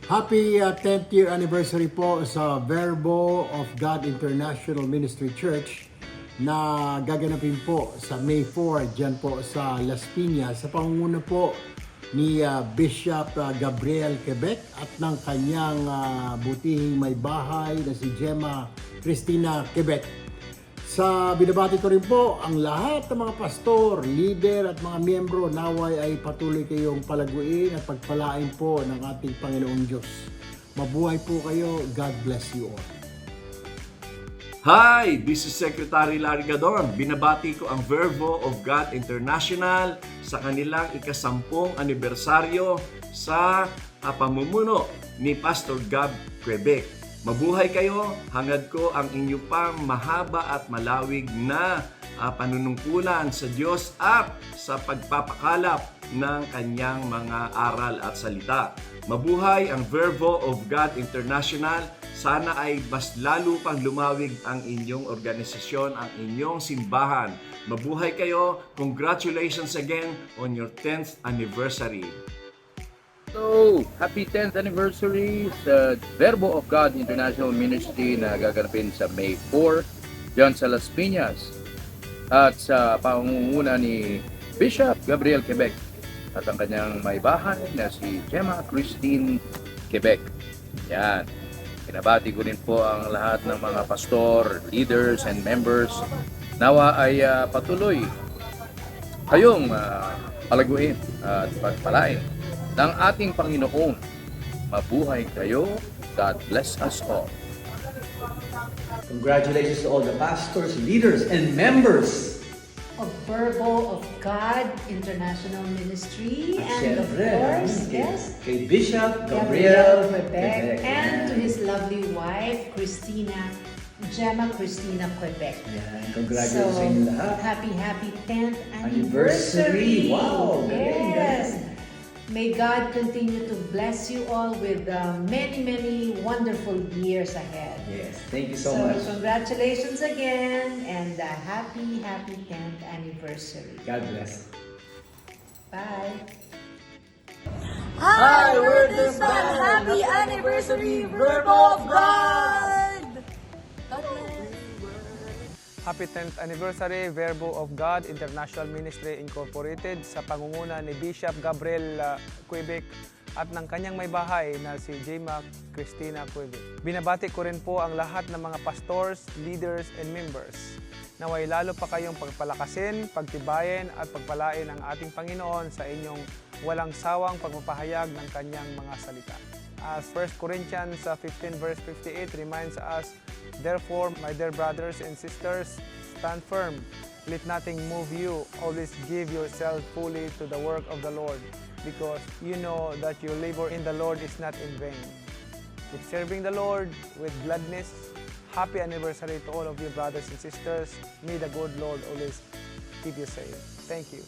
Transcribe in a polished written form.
Happy 10th year anniversary po sa Verbo of God International Ministry Church na gaganapin po sa May 4 dyan po sa Las Piñas sa pangunguna po ni Bishop Gabriel Quebec at ng kanyang butihing may bahay na si Gemma Cristina Quebec. Sa binabati ko rin po ang lahat ng mga pastor, leader at mga miyembro naway ay patuloy kayong palaguin at pagpalain po ng ating Panginoong Diyos. Mabuhay po kayo. God bless you all. Hi! This is Secretary Larry Gadon. Binabati ko ang Verbo of God International sa kanilang ikasampung anibersaryo sa pamumuno ni Pastor Gab Quebec. Mabuhay kayo, hangad ko ang inyong pang mahaba at malawig na panunungkulan sa Diyos at sa pagpapakalap ng kanyang mga aral at salita. Mabuhay ang Verbo of God International. Sana ay mas lalo pang lumawig ang inyong organisasyon, ang inyong simbahan. Mabuhay kayo. Congratulations again on your 10th anniversary. So, happy 10th anniversary sa Verbo of God International Ministry na gaganapin sa May 4 dyan sa Las Piñas at sa pangunguna ni Bishop Gabriel Quebec at ang kanyang may bahay na si Gemma Christine Quebec. Yan. Pinabati ko rin po ang lahat ng mga pastor, leaders, and members. Nawa ay patuloy kayong palaguin at pagpalain ng ating Panginoon. Mabuhay kayo. God bless us all. Congratulations to all the pastors, leaders, and members of Verbo of God International Ministry, at and of syempre, course, kay- yes, kay Bishop Gabriel Gabriel Quebec, and to Yan. his lovely wife, Gemma Cristina Quebec. Yan. Congratulations sa inyo lahat. Happy 10th Anniversary. anniversary! Wow, galing, Yes! galing. May God continue to bless you all with many wonderful years ahead. Yes, thank you so much. Congratulations again, and happy 10th anniversary. God bless. Bye! Hi, we're this band. Happy anniversary, Verbo of God! Happy 10th anniversary, Verbo of God International Ministry Incorporated sa pangunguna ni Bishop Gabriel Quebec at ng kanyang may bahay na si Gemma Cristina Quebec. Binabati ko rin po ang lahat ng mga pastors, leaders, and members. Naway lalo pa kayong pagpalakasin, pagtibayin at pagpalain ang ating Panginoon sa inyong walang sawang pagpapahayag ng kanyang mga salita. As 1 Corinthians 15 verse 58 reminds us, "Therefore, my dear brothers and sisters, stand firm. Let nothing move you. Always give yourself fully to the work of the Lord, because you know that your labor in the Lord is not in vain." Keep serving the Lord with gladness. Happy anniversary to all of you brothers and sisters. May the good Lord always keep you safe. Thank you.